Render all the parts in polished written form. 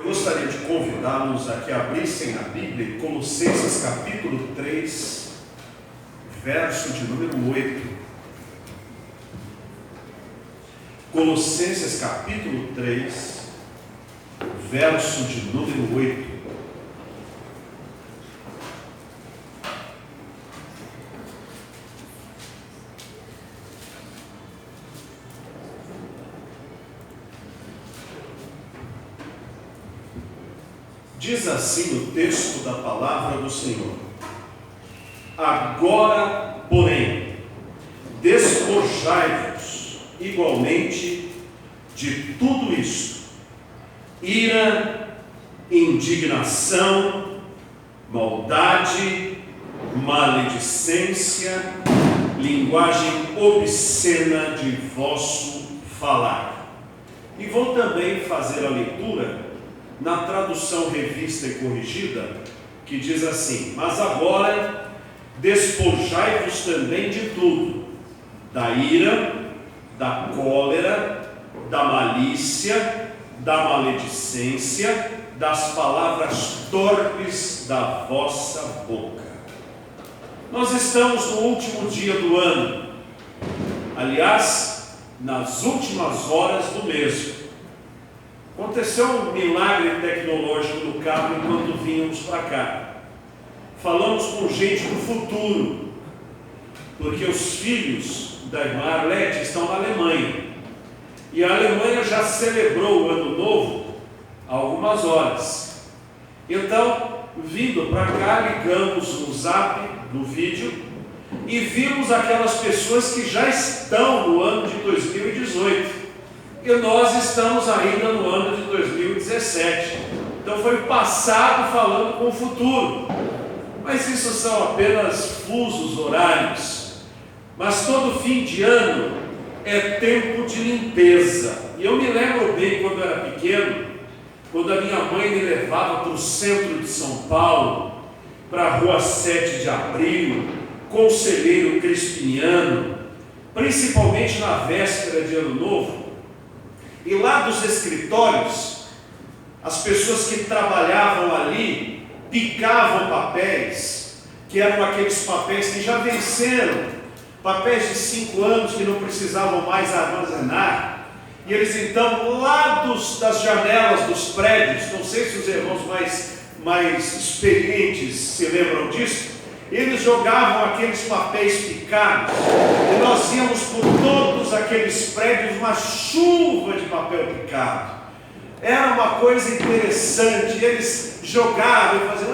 gostaria de convidá-los a que abrissem a Bíblia, Colossenses capítulo 3, verso de número 8. Colossenses capítulo 3, verso de número 8. Diz assim o texto da palavra do Senhor: agora, porém, despojai-vos igualmente de tudo isto: ira, indignação, maldade, maledicência, linguagem obscena de vosso falar. E vou também fazer a leitura na tradução revista e corrigida, que diz assim: mas agora despojai-vos também de tudo, da ira, da cólera, da malícia, da maledicência, das palavras torpes da vossa boca. Nós estamos no último dia do ano, aliás, nas últimas horas do mesmo. Aconteceu um milagre tecnológico no carro enquanto vínhamos para cá. Falamos com gente do futuro, porque os filhos da irmã Arlete estão na Alemanha. E a Alemanha já celebrou o Ano Novo há algumas horas. Então, vindo para cá, ligamos no zap, no vídeo, e vimos aquelas pessoas que já estão no ano de 2018. E nós estamos ainda no ano de 2017. Então foi passado falando com o futuro. Mas isso são apenas fusos horários. Mas todo fim de ano é tempo de limpeza. E eu me lembro bem quando eu era pequeno, quando a minha mãe me levava para o centro de São Paulo, para a rua 7 de Abril, Conselheiro Crispiniano, principalmente na véspera de Ano Novo. E lá dos escritórios, as pessoas que trabalhavam ali picavam papéis, que eram aqueles papéis que já venceram, papéis de 5 anos que não precisavam mais armazenar. E eles então, lá das janelas dos prédios, não sei se os irmãos mais experientes se lembram disso, eles jogavam aqueles papéis picados, e nós íamos por todos aqueles prédios, uma chuva de papel picado. Era uma coisa interessante, eles jogavam e faziam,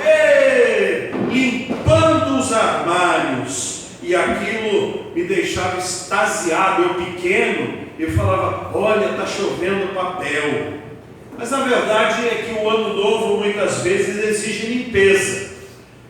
limpando os armários, e aquilo me deixava extasiado. Eu pequeno, eu falava, olha, está chovendo papel. Mas na verdade é que o Ano Novo muitas vezes exige limpeza.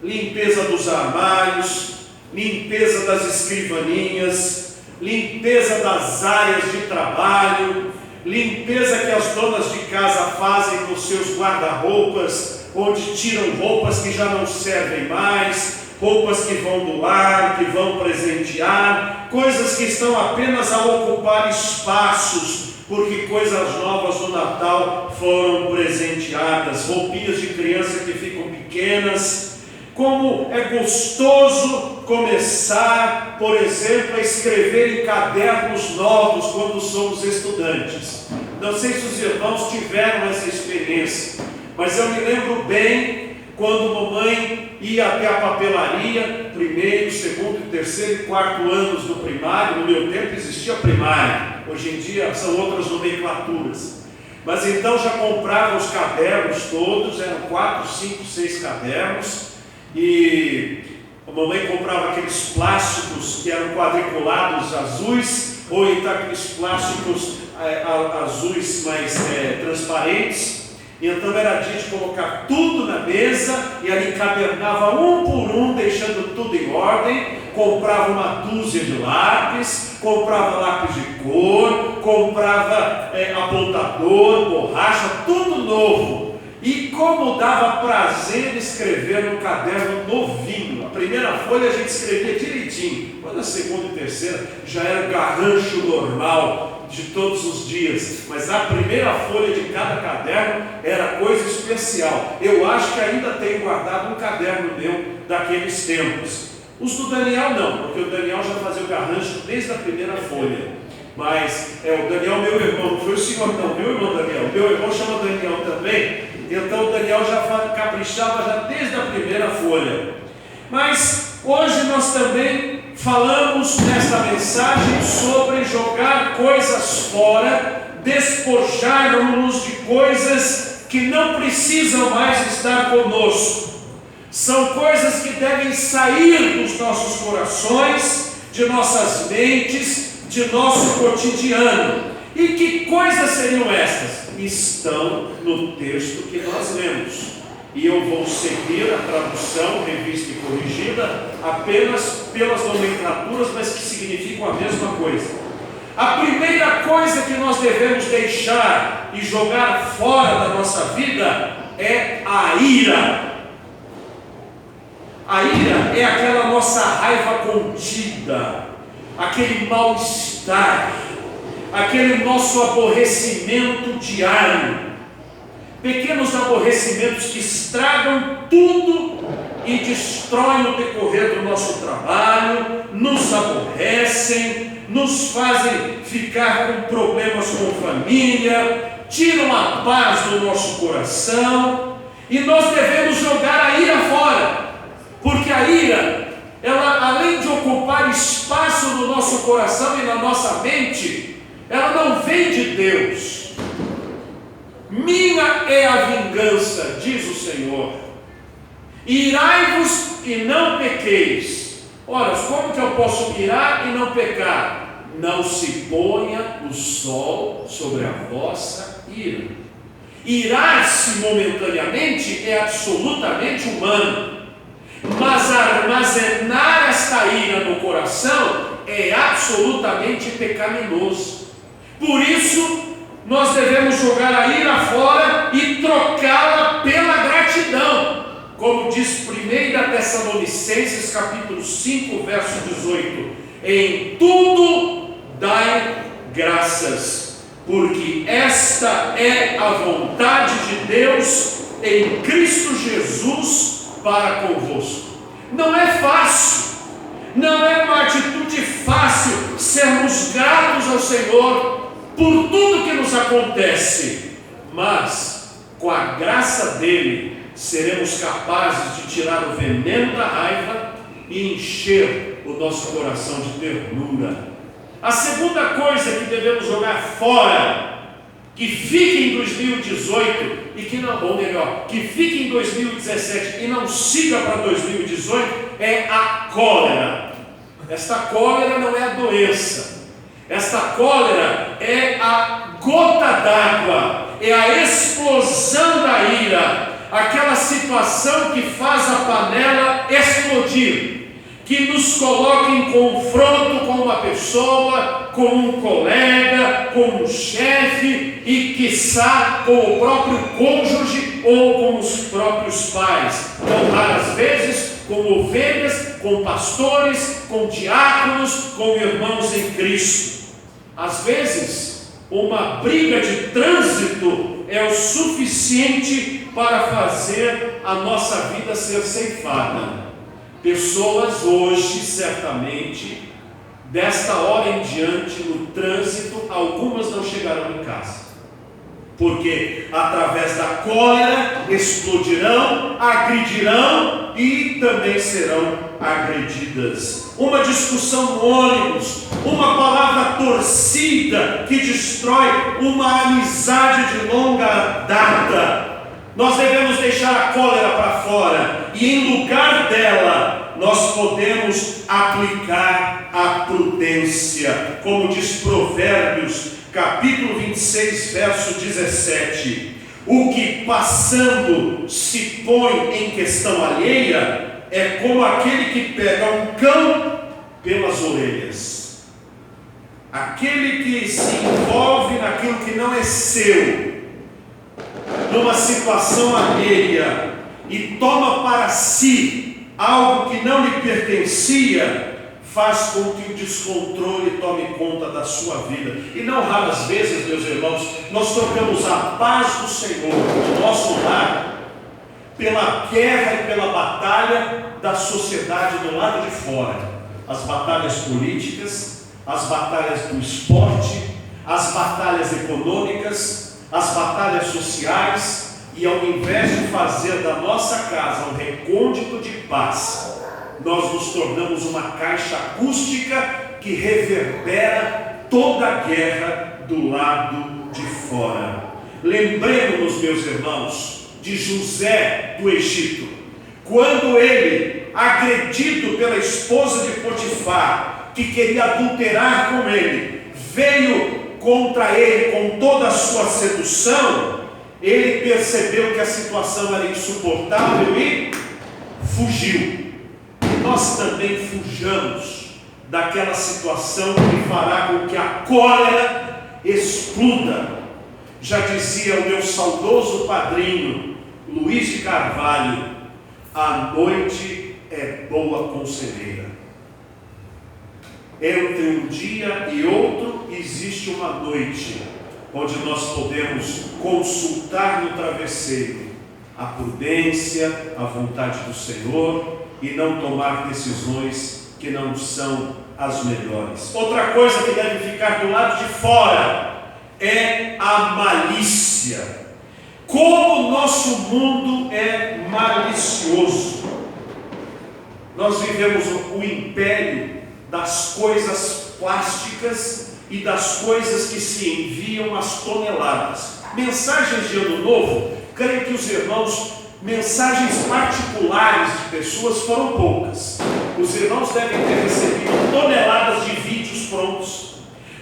Limpeza dos armários, limpeza das escrivaninhas, limpeza das áreas de trabalho, limpeza que as donas de casa fazem com seus guarda-roupas, onde tiram roupas que já não servem mais, roupas que vão doar, que vão presentear, coisas que estão apenas a ocupar espaços, porque coisas novas do Natal foram presenteadas, roupinhas de criança que ficam pequenas. Como é gostoso começar, por exemplo, a escrever em cadernos novos quando somos estudantes. Não sei se os irmãos tiveram essa experiência, mas eu me lembro bem quando mamãe ia até a papelaria, primeiro, segundo, terceiro e quarto anos do primário. No meu tempo existia primário, hoje em dia são outras nomenclaturas. Mas então já comprava os cadernos todos, eram 4, 5, 6 cadernos. E a mamãe comprava aqueles plásticos que eram quadriculados azuis, ou então aqueles plásticos azuis mais transparentes. E então era dia de colocar tudo na mesa, e ela encadernava um por um, deixando tudo em ordem. Comprava uma dúzia de lápis, comprava lápis de cor, comprava apontador, borracha, tudo novo. E como dava prazer escrever no caderno novinho. A primeira folha a gente escrevia direitinho, quando a segunda e terceira já era garrancho normal de todos os dias, mas a primeira folha de cada caderno era coisa especial. Eu acho que ainda tenho guardado um caderno meu daqueles tempos. Os do Daniel não, porque o Daniel já fazia o garrancho desde a primeira folha. Mas o Daniel, meu irmão, não foi o senhor não, meu irmão Daniel, meu irmão chama Daniel também, então o Daniel já caprichava já desde a primeira folha. Mas hoje nós também falamos nesta mensagem sobre jogar coisas fora, despojar-nos de coisas que não precisam mais estar conosco. São coisas que devem sair dos nossos corações, de nossas mentes, de nosso cotidiano. E que coisas seriam estas? Estão no texto que nós lemos. E eu vou seguir a tradução, revista e corrigida, apenas pelas nomenclaturas, mas que significam a mesma coisa. A primeira coisa que nós devemos deixar e jogar fora da nossa vida é a ira. A ira é aquela nossa raiva contida, aquele mal-estar, aquele nosso aborrecimento diário, pequenos aborrecimentos que estragam tudo e destroem o decorrer do nosso trabalho, nos aborrecem, nos fazem ficar com problemas com família, tiram a paz do nosso coração, e nós devemos jogar a ira fora, porque a ira, ela, além de ocupar espaço no nosso coração e na nossa mente, ela não vem de Deus. Minha é a vingança, diz o Senhor. Irai-vos e não pequeis. Ora, como que eu posso irar e não pecar? Não se ponha o sol sobre a vossa ira. Irar-se momentaneamente é absolutamente humano. Mas armazenar esta ira no coração é absolutamente pecaminoso. Por isso, nós devemos jogar a ira fora e trocá-la pela gratidão. Como diz 1 Tessalonicenses, capítulo 5, verso 18: em tudo dai graças, porque esta é a vontade de Deus em Cristo Jesus para convosco. Não é fácil, não é uma atitude fácil sermos gratos ao Senhor por tudo que nos acontece, mas com a graça dele seremos capazes de tirar o veneno da raiva e encher o nosso coração de ternura. A segunda coisa que devemos jogar fora, que fique em 2018 e que não, ou melhor, que fique em 2017 e não siga para 2018, é a cólera. Esta cólera não é a doença, esta cólera é a gota d'água, é a explosão da ira, aquela situação que faz a panela explodir, que nos coloca em confronto com uma pessoa, com um colega, com um chefe e, quiçá, com o próprio cônjuge ou com os próprios pais. Então, raras vezes, com ovelhas, com pastores, com diáconos, com irmãos em Cristo. Às vezes, uma briga de trânsito é o suficiente para fazer a nossa vida ser ceifada. Pessoas hoje, certamente, desta hora em diante, no trânsito, algumas não chegarão em casa, porque através da cólera explodirão, agredirão e também serão agredidas. Uma discussão no ônibus, uma palavra torcida que destrói uma amizade de longa data. Nós devemos deixar a cólera para fora e, em lugar dela, nós podemos aplicar a prudência, como diz Provérbios, capítulo 26, verso 17: o que passando se põe em questão alheia é como aquele que pega um cão pelas orelhas. Aquele que se envolve naquilo que não é seu, numa situação alheia, e toma para si algo que não lhe pertencia, faz com que o descontrole tome conta da sua vida. E não raras vezes, meus irmãos, nós trocamos a paz do Senhor no nosso lar pela guerra e pela batalha da sociedade do lado de fora. As batalhas políticas, as batalhas do esporte, as batalhas econômicas, as batalhas sociais. E ao invés de fazer da nossa casa um recôndito de paz, nós nos tornamos uma caixa acústica que reverbera toda a guerra do lado de fora. Lembremos-nos, meus irmãos, de José do Egito, quando ele, agredido pela esposa de Potifar, que queria adulterar com ele, veio contra ele com toda a sua sedução, ele percebeu que a situação era insuportável e fugiu. Nós também fujamos daquela situação que fará com que a cólera exploda. Já dizia o meu saudoso padrinho Luiz de Carvalho: a noite é boa conselheira. Entre um dia e outro existe uma noite onde nós podemos consultar no travesseiro a prudência, a vontade do Senhor e não tomar decisões que não são as melhores. Outra coisa que deve ficar do lado de fora é a malícia. Como o nosso mundo é malicioso. Nós vivemos o império das coisas plásticas e das coisas que se enviam às toneladas. Mensagens de Ano Novo, creio que os irmãos, mensagens particulares de pessoas foram poucas. Os irmãos devem ter recebido toneladas de vídeos prontos,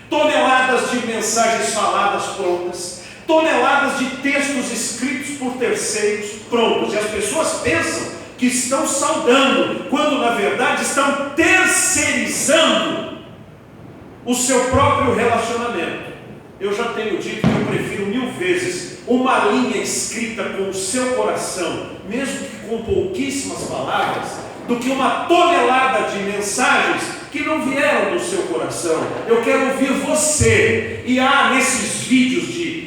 toneladas de mensagens faladas prontas, toneladas de textos escritos por terceiros prontos. E as pessoas pensam que estão saudando, quando na verdade estão terceirizando o seu próprio relacionamento. Eu já tenho dito que eu prefiro 1000 vezes uma linha escrita com o seu coração, mesmo que com pouquíssimas palavras, do que uma tonelada de mensagens que não vieram do seu coração. Eu quero ouvir você. E há nesses vídeos de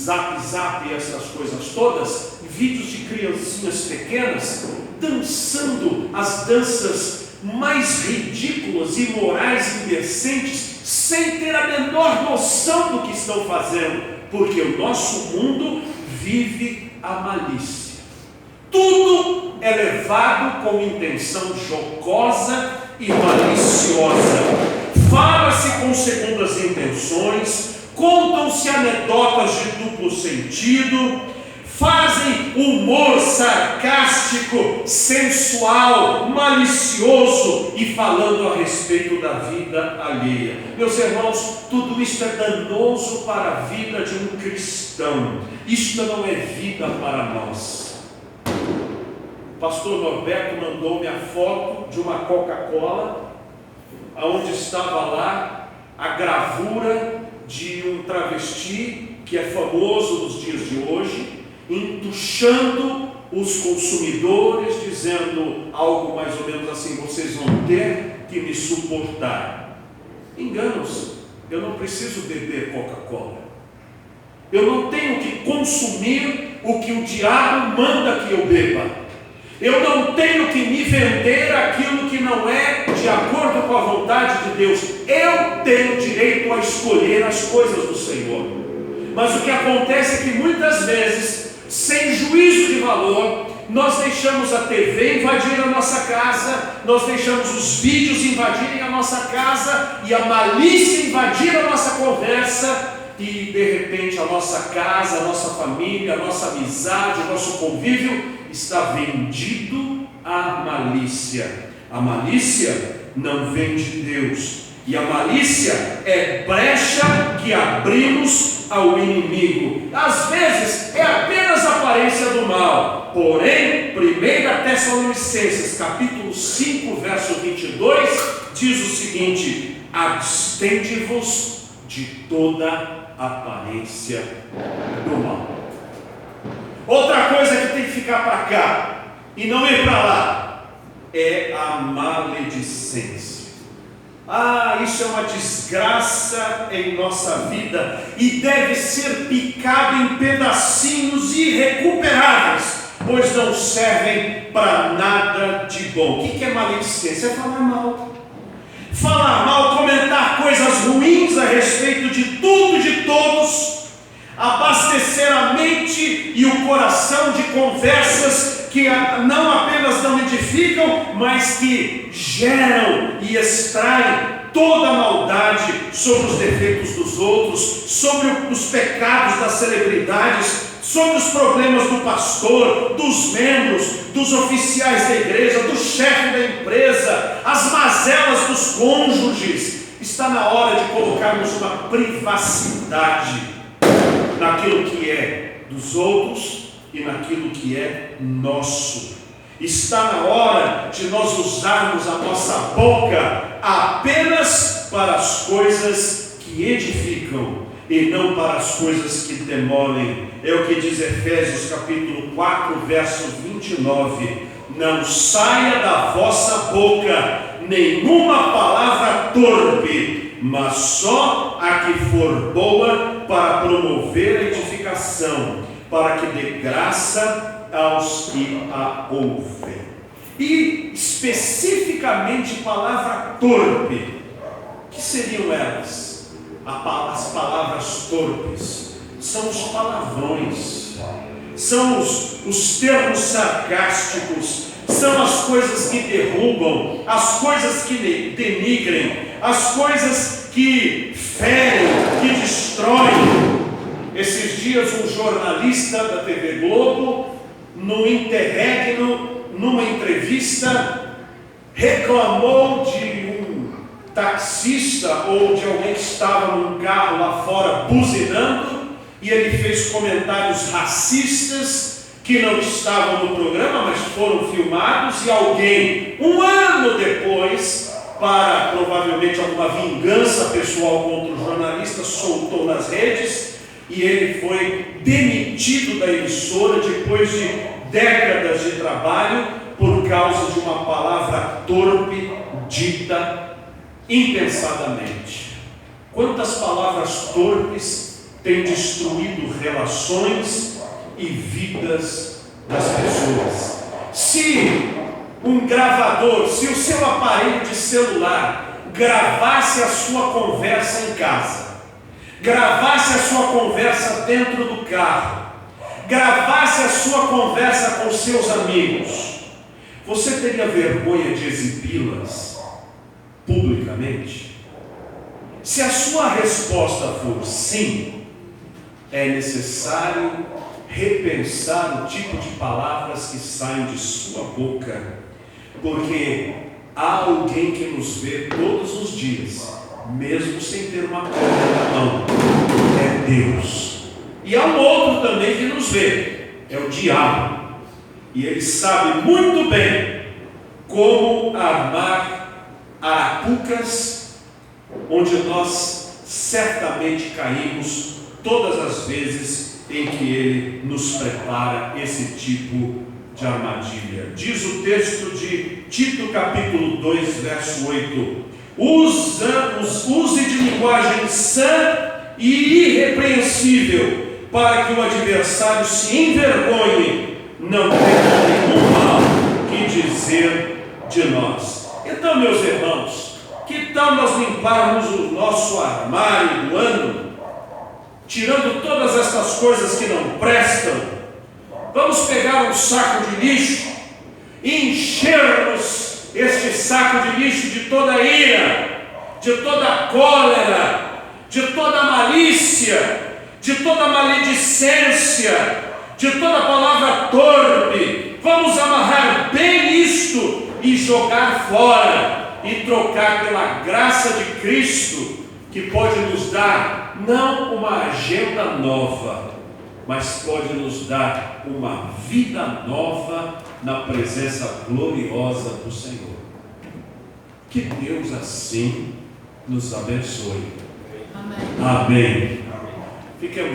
zap e essas coisas todas, vídeos de criancinhas pequenas dançando as danças mais ridículas, imorais, indecentes, sem ter a menor noção do que estão fazendo, porque o nosso mundo vive a malícia. Tudo é levado com intenção jocosa e maliciosa. Fala-se com segundas intenções, contam-se anedotas de duplo sentido, fazem humor sarcástico, sensual, malicioso e falando a respeito da vida alheia. Meus irmãos, tudo isso é danoso para a vida de um cristão. Isto não é vida para nós. O pastor Norberto mandou-me a foto de uma Coca-Cola, onde estava lá a gravura de um travesti que é famoso nos dias de hoje, entuchando os consumidores, dizendo algo mais ou menos assim: vocês vão ter que me suportar. Enganam-se. Eu não preciso beber Coca-Cola. Eu não tenho que consumir o que o diabo manda que eu beba. Eu não tenho que me vender aquilo que não é de acordo com a vontade de Deus. Eu tenho direito a escolher as coisas do Senhor. Mas o que acontece é que muitas vezes, sem juízo de valor, nós deixamos a TV invadir a nossa casa, nós deixamos os vídeos invadirem a nossa casa e a malícia invadir a nossa conversa, e de repente a nossa casa, a nossa família, a nossa amizade, o nosso convívio está vendido à malícia. A malícia não vem de Deus, e a malícia é brecha que abrimos ao inimigo. Às vezes é apenas a aparência do mal, porém 1 Tessalonicenses capítulo 5 verso 22 diz o seguinte: abstende-vos de toda aparência do mal. Outra coisa que tem que ficar para cá e não ir para lá é a maledicência. Isso é uma desgraça em nossa vida e deve ser picado em pedacinhos irrecuperáveis, pois não servem para nada de bom. O que é maledicência? É falar mal. Falar mal, comentar coisas ruins a respeito de tudo e de todos, abastecer a mente e o coração de conversas que não apenas não edificam, mas que geram e extraem toda a maldade sobre os defeitos dos outros, sobre os pecados das celebridades, sobre os problemas do pastor, dos membros, dos oficiais da igreja, do chefe da empresa, as mazelas dos cônjuges. Está na hora de colocarmos uma privacidade naquilo que é dos outros e naquilo que é nosso. Está na hora de nós usarmos a nossa boca apenas para as coisas que edificam e não para as coisas que demolem. É o que diz Efésios capítulo 4, verso 29. Não saia da vossa boca nenhuma palavra torpe, mas só a que for boa para promover a edificação, para que dê graça aos que a ouvem. E especificamente palavra torpe, que seriam elas? As palavras torpes são os palavrões, são os termos sarcásticos, são as coisas que derrubam, as coisas que denigrem, as coisas que ferem, que destroem. Esses dias um jornalista da TV Globo, no interregno, numa entrevista, reclamou de um taxista ou de alguém que estava num carro lá fora buzinando, e ele fez comentários racistas que não estavam no programa, mas foram filmados, e alguém, um ano depois, para provavelmente alguma vingança pessoal contra o jornalista, soltou nas redes, e ele foi demitido da emissora depois de décadas de trabalho por causa de uma palavra torpe dita impensadamente. Quantas palavras torpes têm destruído relações e vidas das pessoas? Se um gravador, se o seu aparelho de celular gravasse a sua conversa em casa, gravasse a sua conversa dentro do carro, gravasse a sua conversa com seus amigos, você teria vergonha de exibi-las publicamente? Se a sua resposta for sim, é necessário repensar o tipo de palavras que saem de sua boca, porque há alguém que nos vê todos os dias, mesmo sem ter uma câmera na mão. É Deus. E há um outro também que nos vê, é o diabo, e ele sabe muito bem como armar arapucas, onde nós certamente caímos todas as vezes em que ele nos prepara esse tipo de armadilha. Diz o texto de Tito capítulo 2, verso 8: use de linguagem sã e irrepreensível, para que o adversário se envergonhe, não tenha nenhum mal que dizer de nós. Então, meus irmãos, que tal nós limparmos o nosso armário do ano, tirando todas estas coisas que não prestam? Vamos pegar um saco de lixo e enchermos este saco de lixo de toda ira, de toda cólera, de toda malícia, de toda maledicência, de toda palavra torpe. Vamos amarrar bem isto e jogar fora, e trocar pela graça de Cristo, que pode nos dar não uma agenda nova, mas pode nos dar uma vida nova na presença gloriosa do Senhor. Que Deus assim nos abençoe. Amém. Amém. Fiquemos